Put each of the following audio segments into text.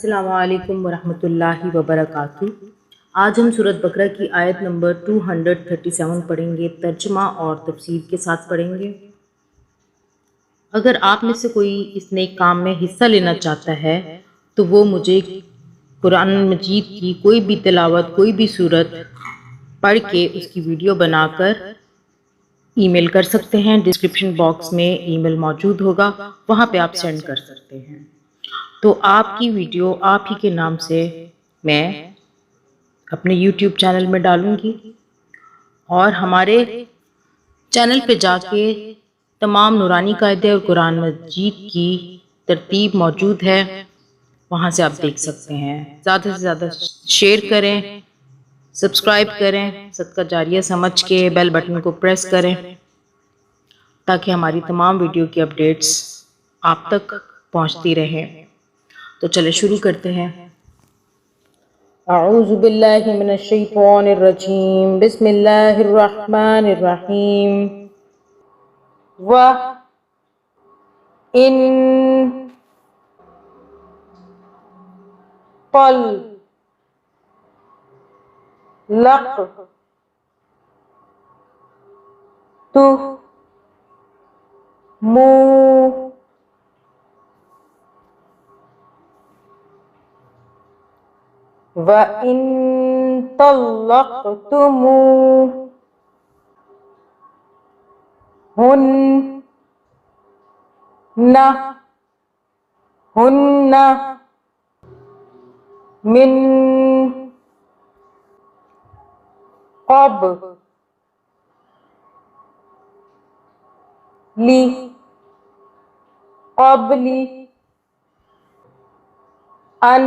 अस्सलामुअलैकुम वरहमतुल्लाहि वबरकातुहू। आज हम सूरत बकरा की आयत नंबर 237 पढ़ेंगे, तर्जुमा और तफसीर के साथ पढ़ेंगे। अगर आप में से कोई इस नेक काम में हिस्सा लेना चाहता है तो वो मुझे कुरान मजीद की कोई भी तिलावत, कोई भी सूरत पढ़ के उसकी वीडियो बनाकर ईमेल कर सकते हैं। डिस्क्रिप्शन बॉक्स में ईमेल मौजूद होगा, वहाँ पे आप सेंड कर सकते हैं। तो आपकी वीडियो आप ही के नाम से मैं अपने YouTube चैनल में डालूंगी और हमारे चैनल पे जाके तमाम नूरानी कायदे और कुरान मजीद की तरतीब मौजूद है, वहाँ से आप देख सकते हैं। ज़्यादा से ज़्यादा शेयर करें, सब्सक्राइब करें, सदका जारिया समझ के बेल बटन को प्रेस करें ताकि हमारी तमाम वीडियो की अपडेट्स आप तक पहुँचती रहें। तो चले शुरू करते हैं। अऊज़ु बिल्लाहि मिनश शैतानिर रजीम, बिस्मिल्लाहिर रहमानिर रहीम। व इन तल लक तु मु व इन तल्लक़्तुमू हुन्ना हुन्ना मिन क़ब्ली अन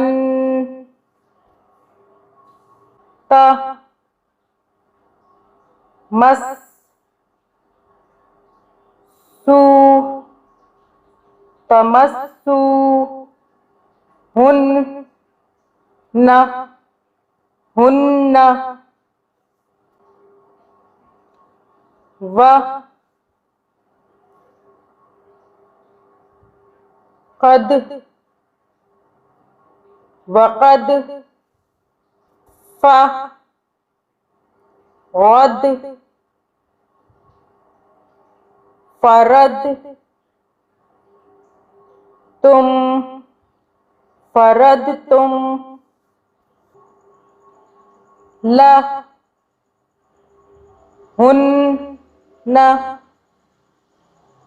तमस्सू हुन्ना हुन्ना व क़द वक़द फ़अद फ़रद तुम फ़रद तुम ला हुन्ना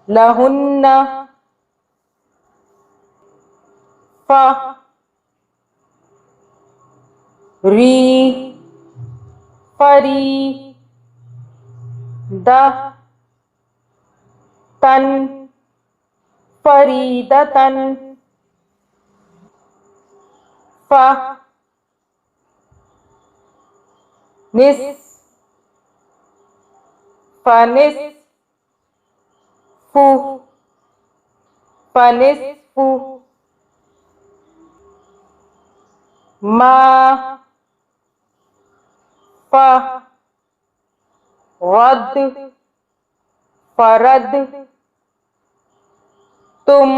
लहुन्ना फ री फरी द तन फरीदतन फ निस फनिस्फु फनिस्फु मा फ़रद फ़रद तुम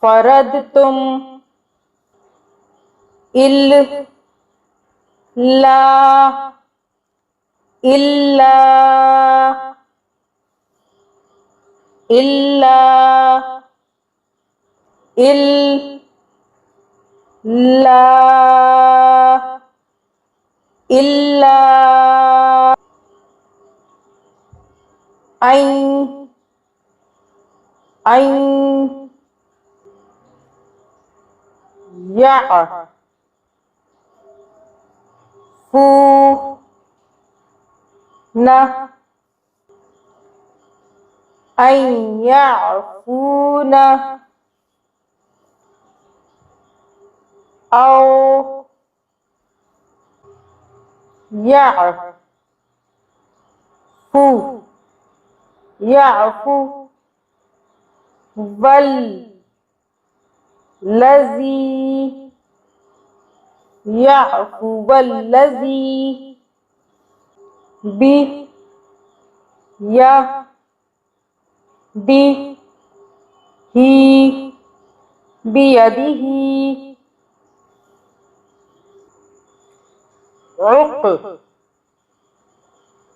फ़रद तुम इल्ला इल्ला इल्ला इल्ला इल्ला ऐन ऐन यअफू न ऐन यअफून औ यअफू यअफू वल्लज़ी यअफू वल्लज़ी बि यदिही बियदिही उक़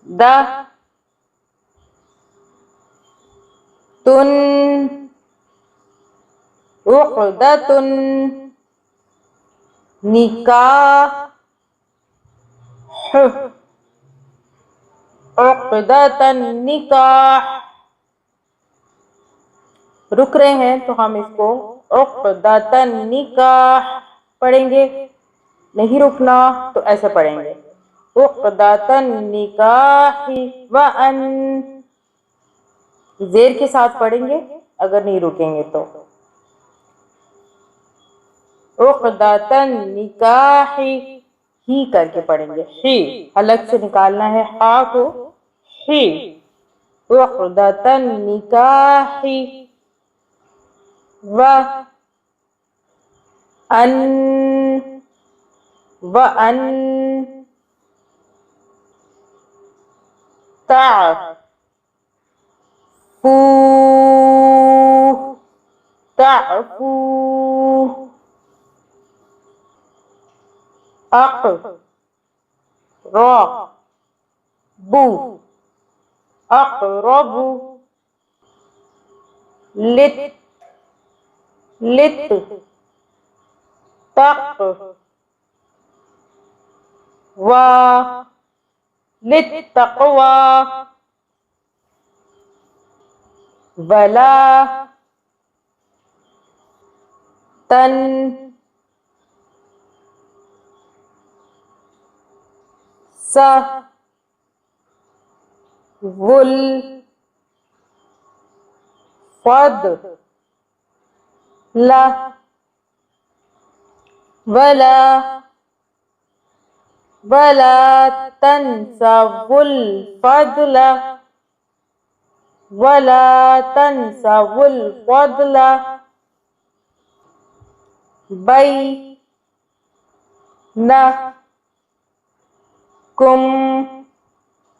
द तुन उक़दतुन निकाह उक़दतन निकाह। रुक रहे हैं तो हम इसको उक़दतन निकाह पढ़ेंगे, नहीं रुकना तो ऐसे पढ़ेंगे उक़दतन निकाही व अन। ज़ेर के साथ पढ़ेंगे अगर नहीं रुकेंगे तो। उक़दतन निकाही ही करके पढ़ेंगे, ही अलग से निकालना है हा को, ही उक़दतन निकाही व अन तअफ़ू अक़रबू लित लित्तक़वा वला तन वुल फ़द्ला वला तंसवुल फ़द्ला वला तंसवुल फ़द्ला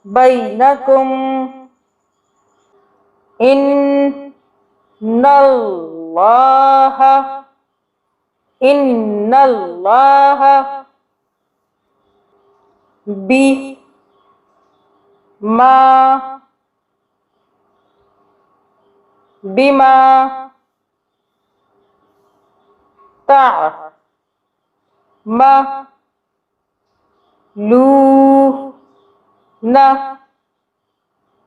बैनकुम इन्नल्लाह बिमा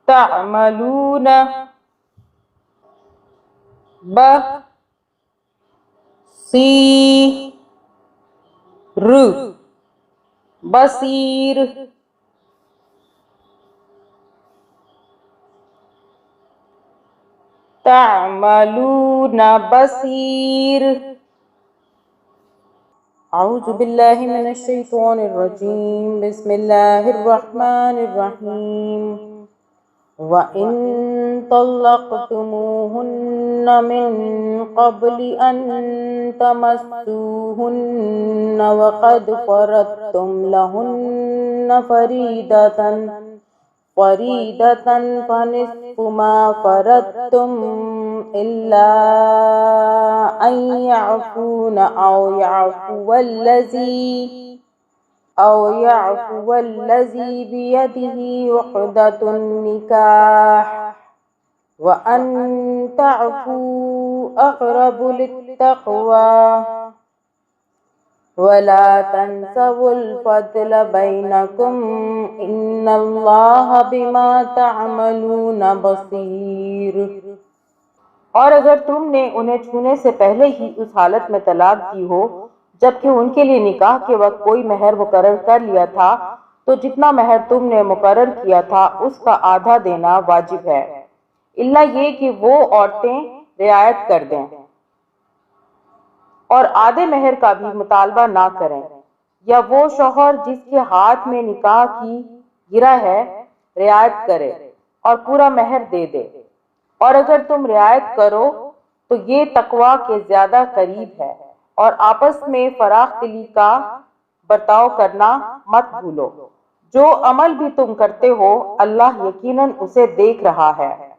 तअमलून बसीर। तअमलून बसीर। औज़ु बिल्लाहि मिनश शैतानिर रजीम। बिस्मिल्लाहिर रहमानिर रहीम। व इन तल्लक़्तुमूहुन्न मिन क़ब्लि अन तमस्सूहुन्न व क़द फ़रज़्तुम लहुन्न फ़रीदतन फ़निस्फ़ु मा फ़रज़्तुम इल्ला अन यअफ़ून औ यअफ़ुवल्लज़ी बियदिही उक़दतुन निकाह व अन तअफ़ू अक़रबु लित्तक़वा वला तंसवुल फ़द्ल बैनकुम इन्नल्लाह बिमा तअमलून बसीर। और अगर तुमने उन्हें छूने से पहले ही उस हालत में तलाक दी हो जबकि उनके लिए निकाह के वक्त कोई महर मुकर्रर कर लिया था, तो जितना महर तुमने मुकर्रर किया था उसका आधा देना वाजिब है, इल्ला ये कि वो औरतें रियायत कर दें और आधे महर का भी मुतालबा ना करें, या वो शौहर जिसके हाथ में निकाह की गिरा है रियायत करे और पूरा महर दे दे। और अगर तुम रियायत करो तो ये तकवा के ज्यादा करीब है, और आपस में फराख दिली का बर्ताव करना मत भूलो। जो अमल भी तुम करते हो अल्लाह यकीनन उसे देख रहा है।